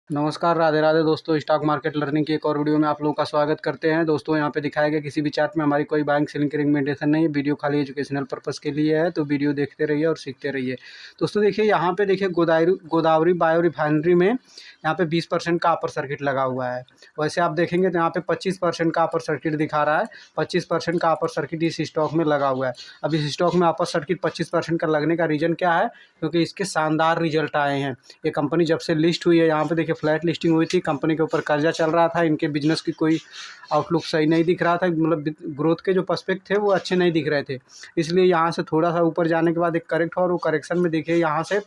नमस्कार, राधे राधे दोस्तों। Stock market learning की एक और वीडियो में आप लोगों का स्वागत करते हैं। दोस्तों यहाँ पे दिखाया गया किसी भी चार्ट में हमारी कोई बाइंग सेलिंग की रिकमेंडेशन नहीं है। वीडियो खाली एजुकेशनल पर्पस के लिए है, तो वीडियो देखते रहिए और सीखते रहिए। दोस्तों देखिए यहाँ पे देखिए गोदावरी बायो रिफाइनरी में यहाँ पे 20% का अपर सर्किट लगा हुआ है। वैसे आप देखेंगे तो यहाँ पे 25% का अपर सर्किट दिखा रहा है। 25% का अपर सर्किट इस स्टॉक में लगा हुआ है। अब इस स्टॉक में अपर सर्किट 25% का लगने का रीज़न क्या है? क्योंकि इसके शानदार रिजल्ट आए हैं। ये कंपनी जब से लिस्ट हुई है, यहाँ पे देखिए फ्लैट लिस्टिंग हुई थी, कंपनी के ऊपर कर्जा चल रहा था, इनके बिजनेस की कोई आउटलुक सही नहीं दिख रहा था, मतलब ग्रोथ के जो पर्सपेक्ट थे वो अच्छे नहीं दिख रहे थे। इसलिए यहाँ से थोड़ा सा ऊपर जाने के बाद एक करेक्ट हुआ और वो करेक्शन में देखिए यहाँ से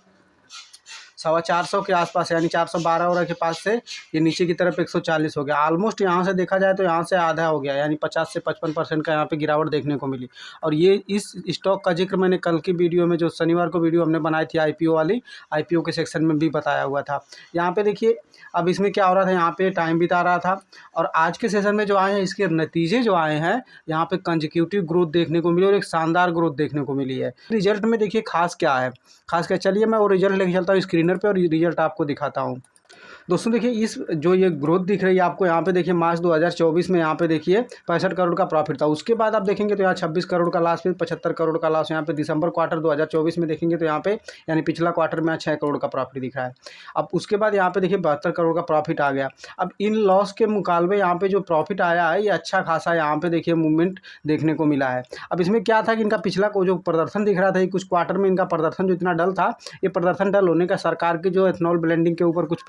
450 के आसपास यानी 412 के पास से ये नीचे की तरफ 140 हो गया। ऑलमोस्ट यहाँ से देखा जाए तो यहाँ से आधा हो गया, यानी 50 से 55% का यहाँ पे गिरावट देखने को मिली। और ये इस स्टॉक का जिक्र मैंने कल की वीडियो में, जो शनिवार को वीडियो हमने बनाई थी आईपीओ वाली, आईपीओ के सेक्शन में भी बताया हुआ था। यहाँ पे देखिए अब इसमें क्या हो रहा था, यहाँ पे टाइम बिता रहा था और आज के सेशन में जो आए हैं इसके नतीजे जो आए हैं, यहाँ पे कंजिक्यूटिव ग्रोथ देखने को मिली और एक शानदार ग्रोथ देखने को मिली है। रिजल्ट में देखिए खास क्या है, खास क्या, चलिए मैं वो रिजल्ट लेके चलता हूँ स्क्रीनर पे और रिजल्ट आपको दिखाता हूँ। दोस्तों देखिए इस जो ये ग्रोथ दिख रही है आपको, यहाँ पे देखिए मार्च 2024 में यहाँ पे देखिए 65 करोड़ का प्रॉफिट था। उसके बाद आप देखेंगे तो यहाँ 26 करोड़ का लॉस, फिर 75 करोड़ का लॉस। यहाँ पे दिसंबर क्वार्टर 2024 में देखेंगे तो यहाँ पे यानी पिछला क्वार्टर में 6 करोड़ का प्रॉफिट दिख रहा है। अब उसके बाद यहाँ पे देखिए 72 करोड़ का प्रॉफिट आ गया। अब इन लॉस के मुकाबले यहाँ पे जो प्रॉफिट आया है ये अच्छा खासा यहाँ पे देखिए मूवमेंट देखने को मिला है। अब इसमें क्या था कि इनका पिछला को जो प्रदर्शन दिख रहा था, कुछ क्वार्टर में इनका प्रदर्शन जो इतना डल था, ये प्रदर्शन डल होने का सरकार की जो एथनॉल ब्लेंडिंग के ऊपर कुछ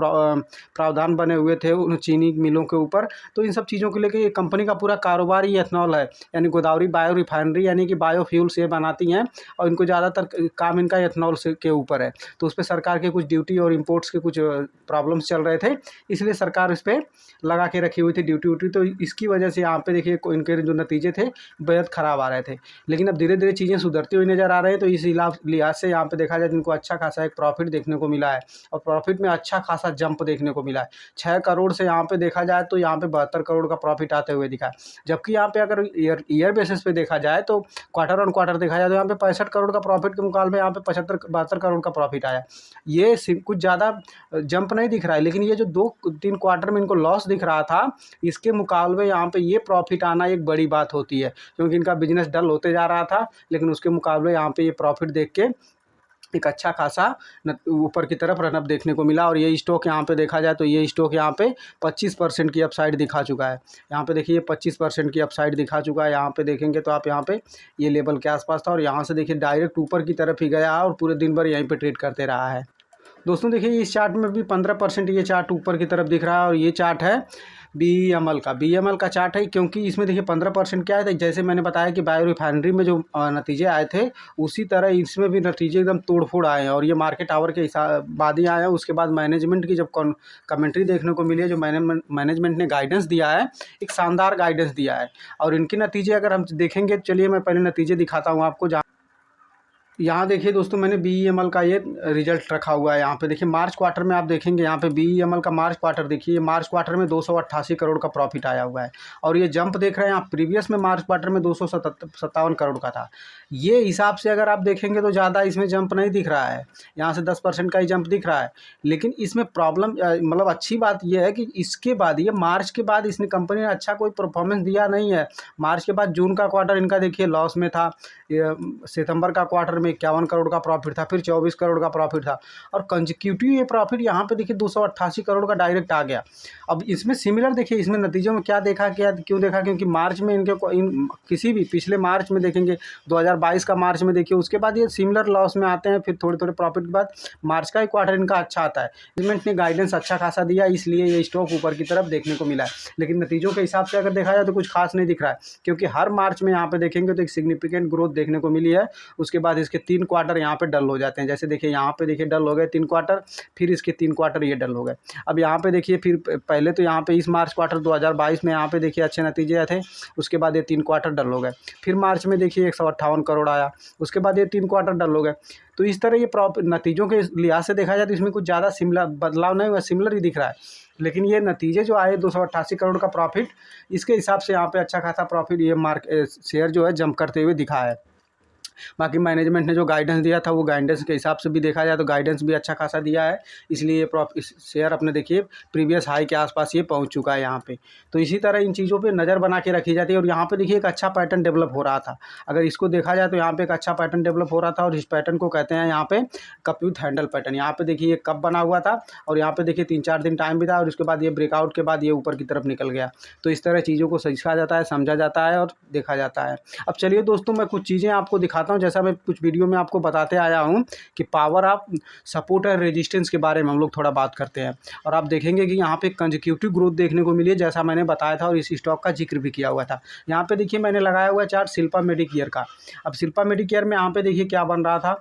प्रावधान बने हुए थे उन चीनी मिलों के ऊपर, तो इन सब चीज़ों को लेकर ये कंपनी का पूरा कारोबार ही एथनॉल है, यानी गोदावरी बायो रिफाइनरी यानी कि बायोफ्यूल से बनाती हैं और इनको ज़्यादातर काम इनका एथनॉल से के ऊपर है। तो उस पर सरकार के कुछ ड्यूटी और इम्पोर्ट्स के कुछ प्रॉब्लम्स चल रहे थे, इसलिए सरकार इस पर लगा के रखी हुई थी ड्यूटी व्यूटी। तो इसकी वजह से यहाँ पे देखिए इनके जो नतीजे थे बेहद ख़राब आ रहे थे, लेकिन अब धीरे धीरे चीज़ें सुधरती हुई नज़र आ रही है। तो इस लिहाज से यहाँ पे देखा जाए इनको अच्छा खासा एक प्रॉफिट देखने को मिला है और प्रॉफिट में अच्छा खासा जंप देखने को मिला है। 6 करोड़ से यहाँ पे देखा जाए तो यहाँ पे 72 करोड़ का प्रॉफिट आते हुए दिखा है। जबकि यहाँ पे अगर ईयर बेसिस पे देखा जाए तो क्वार्टर ऑन क्वार्टर देखा जाए तो यहाँ पे 65 करोड़ का प्रॉफिट के मुकाबले यहाँ पे 72 करोड़ का प्रॉफिट आया। ये कुछ ज़्यादा जंप नहीं दिख रहा है, लेकिन ये जो 2-3 क्वार्टर में इनको लॉस दिख रहा था, इसके मुकाबले यहाँ पे ये प्रॉफिट आना एक बड़ी बात होती है, क्योंकि इनका बिजनेस डल होते जा रहा था, लेकिन उसके मुकाबले यहाँ पे ये प्रॉफिट देख के एक अच्छा खासा ऊपर की तरफ रनअप देखने को मिला। और ये स्टॉक यहाँ पे देखा जाए तो ये स्टॉक यहाँ पे 25% की अपसाइड दिखा चुका है। यहाँ पे देखिए 25% की अपसाइड दिखा चुका है। यहाँ पे देखेंगे तो आप यहाँ पे ये लेवल के आसपास था और यहाँ से देखिए डायरेक्ट ऊपर की तरफ ही गया और पूरे दिन भर यहीं पे ट्रेड करते रहा है। दोस्तों देखिए इस चार्ट में भी 15% ये चार्ट ऊपर की तरफ दिख रहा है और ये चार्ट है BEML का चार्ट है, क्योंकि इसमें देखिए 15% क्या है, जैसे मैंने बताया कि बायो रिफाइनरी में जो नतीजे आए थे उसी तरह इसमें भी नतीजे एकदम तोड़-फोड़ आए हैं और ये मार्केट आवर के बाद ही आए हैं। उसके बाद मैनेजमेंट की जब कमेंट्री देखने को मिली है, जो मैनेजमेंट ने गाइडेंस दिया है, एक शानदार गाइडेंस दिया है और इनके नतीजे अगर हम देखेंगे, चलिए मैं पहले नतीजे दिखाता हूँ आपको। यहाँ देखिए दोस्तों मैंने BEML का ये रिजल्ट रखा हुआ है। यहाँ पे देखिए मार्च क्वार्टर में आप देखेंगे, यहाँ पे BEML का मार्च क्वार्टर देखिए, मार्च क्वार्टर में 288 करोड़ का प्रॉफिट आया हुआ है और ये जंप देख रहे हैं आप, प्रीवियस में मार्च क्वार्टर में 257 करोड़ का था। ये हिसाब से अगर आप देखेंगे तो ज़्यादा इसमें जंप नहीं दिख रहा है, यहाँ से 10% का ही जंप दिख रहा है। लेकिन इसमें प्रॉब्लम मतलब अच्छी बात यह है कि इसके बाद ये मार्च के बाद इसने कंपनी ने अच्छा कोई परफॉर्मेंस दिया नहीं है। मार्च के बाद जून का क्वार्टर इनका देखिए लॉस में था, सितंबर का क्वार्टर में 51 करोड़ का प्रॉफिट था, फिर 24 करोड़ का प्रॉफिट था और कंजिक्यूटिव ये प्रॉफिट यहाँ पे देखिए 288 करोड़ का डायरेक्ट आ गया। अब इसमें सिमिलर देखिए, इसमें नतीजों में क्या देखा, क्या क्यों देखा, क्योंकि मार्च में इनके किसी भी पिछले मार्च में देखेंगे 2022 का मार्च में देखिए, उसके बाद ये सिमिलर लॉस में आते हैं, फिर थोड़े थोड़े प्रॉफिट के बाद मार्च का ही क्वार्टर इनका अच्छा आता है। मैनेजमेंट ने गाइडेंस अच्छा खासा दिया, इसलिए ये स्टॉक ऊपर की तरफ देखने को मिला है। लेकिन नतीजों के हिसाब से अगर देखा जाए तो कुछ खास नहीं दिख रहा है, क्योंकि हर मार्च में यहाँ पे देखेंगे तो एक सिग्निफिकेंट ग्रोथ देखने को मिली है। उसके बाद इसके 3 क्वार्टर यहाँ पे डल हो जाते हैं, जैसे देखिए यहाँ पे देखिए डल हो गए 3 क्वार्टर, फिर इसके 3 क्वार्टर ये डल हो गए। अब यहाँ पे देखिए फिर पहले तो यहाँ पे इस मार्च क्वार्टर 2022 में यहाँ पे देखिए अच्छे नतीजे आए थे, उसके बाद ये 3 क्वार्टर डल हो गए। फिर मार्च में देखिए 158 करोड़ आया, उसके बाद ये 3 क्वार्टर डल हो गए। तो इस तरह ये नतीजों के लिहाज से देखा जाए तो इसमें कुछ ज़्यादा सिमिलर बदलाव नहीं हुआ, सिमिलर ही दिख रहा है। लेकिन ये नतीजे जो आए 288 करोड़ का प्रॉफिट, इसके हिसाब से यहाँ पे अच्छा खासा प्रॉफिट ये शेयर जो है जंप करते हुए दिखा है। बाकी मैनेजमेंट ने जो गाइडेंस दिया था वो गाइडेंस के हिसाब से भी देखा जाए तो गाइडेंस भी अच्छा खासा दिया है, इसलिए इस शेयर अपने देखिए प्रीवियस हाई के आसपास ये पहुंच चुका है यहाँ पे। तो इसी तरह इन चीज़ों पे नज़र बना के रखी जाती है। और यहाँ पे देखिए एक अच्छा पैटर्न डेवलप हो रहा था, अगर इसको देखा जाए तो यहाँ पे एक अच्छा पैटर्न डेवलप हो रहा था, और इस पैटर्न को कहते हैं यहाँ पे कप विथ हैंडल पैटर्न। यहाँ पे देखिए एक कप बना हुआ था और यहाँ पे देखिए 3-4 दिन टाइम भी था, और उसके बाद ये ब्रेकआउट के बाद ये ऊपर की तरफ निकल गया। तो इस तरह चीज़ों को सीखा जाता है, समझा जाता है और देखा जाता है। अब चलिए दोस्तों, मैं कुछ चीज़ें आपको दिखाता हूँ, जैसा मैं कुछ वीडियो में आपको बताते आया हूँ कि पावर ऑफ सपोर्ट और रेजिस्टेंस के बारे में हम लोग थोड़ा बात करते हैं। और आप देखेंगे कि यहाँ पे कंसेक्यूटिव ग्रोथ देखने को मिली है, जैसा मैंने बताया था और इस स्टॉक का जिक्र भी किया हुआ था। यहाँ पे देखिए मैंने लगाया हुआ चार्ट शिल्पा मेडिकेयर का। अब शिल्पा मेडिकेयर में यहाँ पे देखिए क्या बन रहा था,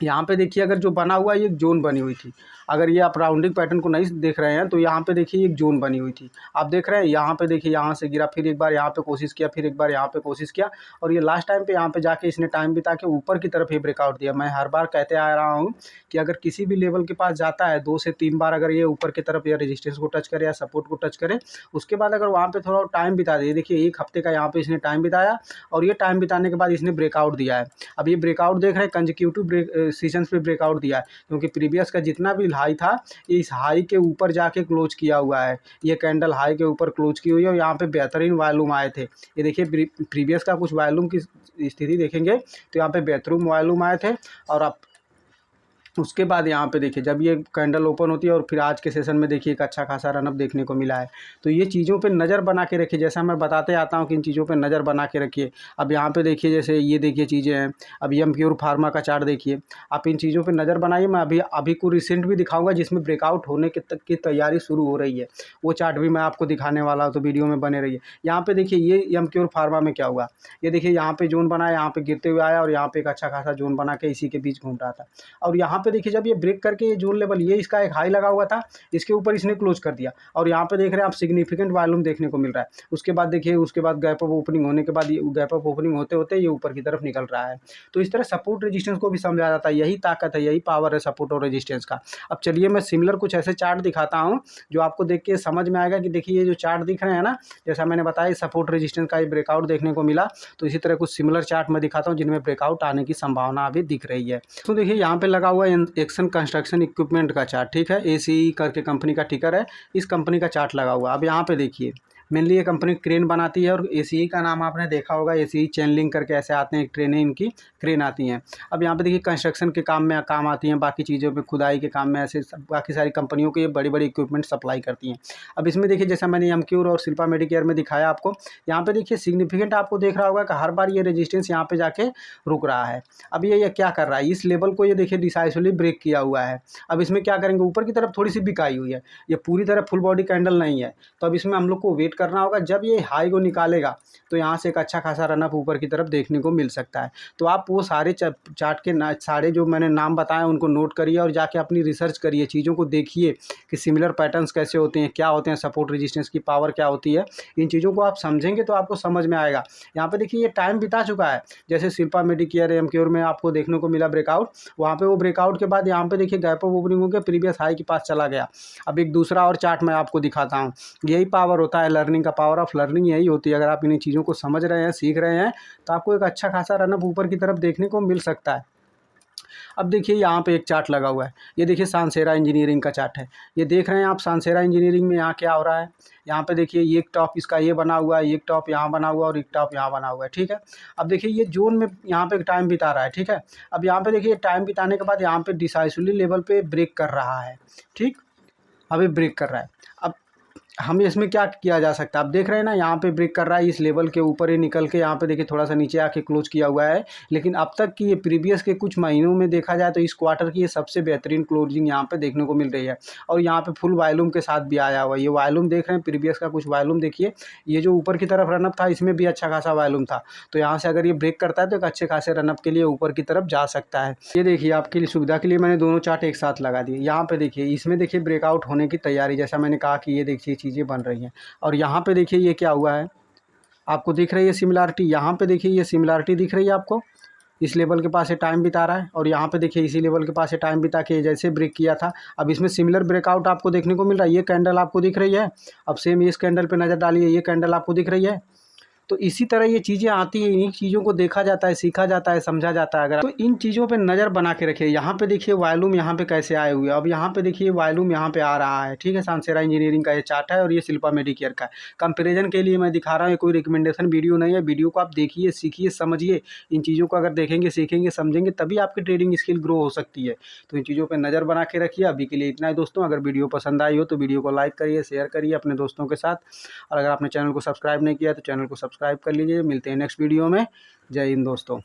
यहाँ पे देखिए अगर जो बना हुआ ये एक जोन बनी हुई थी, अगर ये आप राउंडिंग पैटर्न को नहीं देख रहे हैं तो यहाँ पे देखिए एक जोन बनी हुई थी, आप देख रहे हैं। यहाँ पे देखिए यहाँ से गिरा, फिर एक बार यहाँ पे कोशिश किया, फिर एक बार यहाँ पे कोशिश किया, और ये लास्ट टाइम पे यहाँ पे जाके इसने टाइम बिता के ऊपर की तरफ ही ब्रेकआउट दिया। मैं हर बार कहते आ रहा हूँ कि अगर किसी भी लेवल के पास जाता है 2 से 3 बार, अगर ये ऊपर की तरफ या रेजिस्टेंस को टच करे या सपोर्ट को टच करे, उसके बाद अगर वहाँ पे थोड़ा टाइम बिता दे, देखिए 1 हफ्ते का यहाँ पे इसने टाइम बिताया, और ये टाइम बिताने के बाद इसने ब्रेकआउट दिया है। अब ये ब्रेकआउट देख रहे हैं, कंसेक्यूटिव सेशंस पे ब्रेकआउट दिया है, क्योंकि प्रीवियस का जितना भी हाई था इस हाई के ऊपर जाके क्लोज किया हुआ है। ये कैंडल हाई के ऊपर क्लोज की हुई है, और यहाँ पे बेहतरीन वॉल्यूम आए थे। ये देखिए प्रीवियस का कुछ वॉल्यूम की स्थिति देखेंगे तो यहाँ पे बेहतरीन वॉल्यूम आए थे। और आप उसके बाद यहाँ पे देखिए जब ये कैंडल ओपन होती है, और फिर आज के सेशन में देखिए एक अच्छा खासा रनअप देखने को मिला है। तो ये चीज़ों पे नज़र बना के रखिए, जैसा मैं बताते आता हूँ कि इन चीज़ों पे नज़र बना के रखिए। अब यहाँ पे देखिए जैसे ये देखिए चीज़ें हैं, अब एमक्यूर फार्मा का चार्ट देखिए, आप इन चीज़ों पे नज़र बनाइए। मैं अभी को रिसेंट भी दिखाऊंगा जिसमें ब्रेकआउट होने की तैयारी शुरू हो रही है, वो चार्ट भी मैं आपको दिखाने वाला हूँ, तो वीडियो में बने रहिए। यहाँ पे देखिए ये एमक्यूर फार्मा में क्या हुआ, ये देखिए यहाँ पे जोन बना है, यहाँ पे गिरते हुए आया, और यहाँ पे एक अच्छा खासा जोन बना के इसी के बीच घूम रहा था। और यहाँ पे देखिए जब ये ब्रेक करके ये जोन लेवल, ये इसका एक हाई लगा हुआ था, इसके ऊपर इसने क्लोज कर दिया, और यहाँ पे देख रहे हैं आप सिग्निफिकेंट वॉल्यूम देखने को मिल रहा है। उसके बाद देखिए, उसके बाद गैप अप ओपनिंग होने के बाद, ये गैप अप ओपनिंग होते होते ये ऊपर की तरफ निकल रहा है। तो इस तरह सपोर्ट रेजिस्टेंस को भी समझा जाता है, यही ताकत है, यही पावर है सपोर्ट और रेजिस्टेंस का। अब चलिए मैं सिमिलर कुछ ऐसे चार्ट दिखाता हूँ जो आपको देख के समझ में आएगा कि देखिए ये जो चार्ट दिख रहे हैं ना, जैसा मैंने बताया सपोर्ट रेजिस्टेंस का ये ब्रेकआउट देखने को मिला। तो इसी तरह कुछ सिमिलर चार्ट मैं दिखाता हूँ जिनमें ब्रेकआउट आने की संभावना अभी दिख रही है। तो देखिए यहाँ पे लगा हुआ है एक्शन कंस्ट्रक्शन इक्विपमेंट का चार्ट, ठीक है, ACE करके कंपनी का टिकर है, इस कंपनी का चार्ट लगा हुआ। अब यहाँ पे देखिए मेनली ये कंपनी क्रेन बनाती है, और ACE का नाम आपने देखा होगा, ACE चेन लिंक करके ऐसे आते हैं, ट्रेनें इनकी क्रेन आती हैं। अब यहाँ पे देखिए कंस्ट्रक्शन के काम में काम आती हैं, बाकी चीज़ों पे खुदाई के काम में, ऐसे बाकी सारी कंपनियों को ये बड़ी बड़ी इक्विपमेंट सप्लाई करती हैं। अब इसमें देखिए जैसा मैंने एमक्यूर और शिल्पा मेडिकेयर में दिखाया आपको, यहाँ पे देखिए सिग्निफिकेंट आपको देख रहा होगा कि हर बार ये रेजिस्टेंस यहाँ पे जाके रुक रहा है। अब ये क्या कर रहा है, इस लेवल को ये देखिए डिसाइसिवली ब्रेक किया हुआ है। अब इसमें क्या करेंगे, ऊपर की तरफ थोड़ी सी बिकाई हुई है, ये पूरी तरह फुल बॉडी कैंडल नहीं है, तो अब इसमें हम लोग को वेट करना होगा। जब ये हाई को निकालेगा तो यहाँ से एक अच्छा खासा रनअप ऊपर की तरफ देखने को मिल सकता है। तो आप वो सारे चार्ट के सारे जो मैंने नाम बताए उनको नोट करिए, और जाके अपनी रिसर्च करिए, चीज़ों को देखिए कि सिमिलर पैटर्न्स कैसे होते हैं, क्या होते हैं, सपोर्ट रेजिस्टेंस की पावर क्या होती है। इन चीज़ों को आप समझेंगे तो आपको समझ में आएगा। यहाँ पे देखिए ये टाइम बिता चुका है, जैसे शिल्पा मेडिकेयर एमक्यूर में आपको देखने को मिला ब्रेकआउट, वहाँ पे वो ब्रेकआउट के बाद यहाँ पे देखिए गैप अप ओपनिंग होकर प्रीवियस हाई के पास चला गया। अब एक दूसरा और चार्ट मैं आपको दिखाता हूँ, यही पावर होता है लर्निंग का, पावर ऑफ लर्निंग यही होती है। अगर आप इन चीज़ों को समझ रहे हैं, सीख रहे हैं, तो आपको एक अच्छा खासा रनअप ऊपर की तरफ देखने को मिल सकता है। अब देखिए यहाँ पे एक चार्ट लगा हुआ है, ये देखिए सानसेरा इंजीनियरिंग का चार्ट है, ये देख रहे हैं आप सानसेरा इंजीनियरिंग में यहाँ क्या हो रहा है। यहाँ पे देखिए ये एक टॉप इसका ये बना हुआ है, एक टॉप यहाँ बना हुआ है, और एक टॉप यहाँ बना हुआ है, ठीक है। अब देखिए ये जोन में यहाँ पे टाइम बिता रहा है, ठीक है। अब यहाँ पे देखिए टाइम बिताने के बाद यहाँ पे डिसाइसिवली लेवल पे ब्रेक कर रहा है, ठीक, अभी ब्रेक कर रहा है। अब हमें इसमें क्या किया जा सकता है, आप देख रहे हैं ना, यहाँ पे ब्रेक कर रहा है, इस लेवल के ऊपर ही निकल के यहाँ पे देखिए थोड़ा सा नीचे आके क्लोज किया हुआ है। लेकिन अब तक की ये प्रीवियस के कुछ महीनों में देखा जाए तो इस क्वार्टर की ये सबसे बेहतरीन क्लोजिंग यहाँ पे देखने को मिल रही है, और यहाँ पे फुल वॉल्यूम के साथ भी आया हुआ है। ये वॉल्यूम देख रहे हैं, प्रीवियस का कुछ वॉल्यूम देखिए, ये जो ऊपर की तरफ रनअप था इसमें भी अच्छा खासा वॉल्यूम था। तो यहाँ से अगर ये ब्रेक करता है तो एक अच्छे खासे रनअप के लिए ऊपर की तरफ जा सकता है। ये देखिए आपके लिए सुविधा के लिए मैंने दोनों चार्ट एक साथ लगा दिए। यहाँ पे देखिए इसमें देखिए ब्रेकआउट होने की तैयारी, जैसा मैंने कहा कि ये देखिए चीज़ें बन रही हैं। और यहाँ पे देखिए ये क्या हुआ है, आपको दिख रही है सिमिलरिटी, यहाँ पे देखिए ये सिमिलरिटी दिख रही है आपको, इस लेवल के पास ये टाइम बिता रहा है, और यहाँ पे देखिए इसी लेवल के पास ये टाइम बिता के जैसे ब्रेक किया था। अब इसमें सिमिलर ब्रेकआउट आपको देखने को मिल रहा है, ये कैंडल आपको दिख रही है। अब सेम इस कैंडल पे नज़र डालिए, ये कैंडल आपको दिख रही है, तो इसी तरह ये चीज़ें आती हैं, इन्हीं चीज़ों को देखा जाता है, सीखा जाता है, समझा जाता है। अगर तो इन चीज़ों पे नज़र बना के रखिए। यहाँ पे देखिए वॉल्यूम यहाँ पे कैसे आए हुए हैं। अब यहाँ पे देखिए वॉल्यूम यहाँ पे आ रहा है, ठीक है। सानसेरा इंजीनियरिंग का ये चार्ट है और ये शिल्पा मेडिकेयर का है। कंपैरिजन के लिए मैं दिखा रहा हूँ, ये कोई रिकमेंडेशन वीडियो नहीं है। वीडियो को आप देखिए, सीखिए, समझिए। इन चीज़ों को अगर देखेंगे, सीखेंगे, समझेंगे तभी आपकी ट्रेडिंग स्किल ग्रो हो सकती है। तो इन चीज़ों पे नज़र बना के रखिए। अभी के लिए इतना ही दोस्तों। अगर वीडियो पसंद आई हो तो वीडियो को लाइक करिए, शेयर करिए अपने दोस्तों के साथ। और अगर आपने चैनल को सब्सक्राइब नहीं किया तो चैनल को सब्सक्राइब कर लीजिए। मिलते हैं नेक्स्ट वीडियो में। जय हिंद दोस्तों।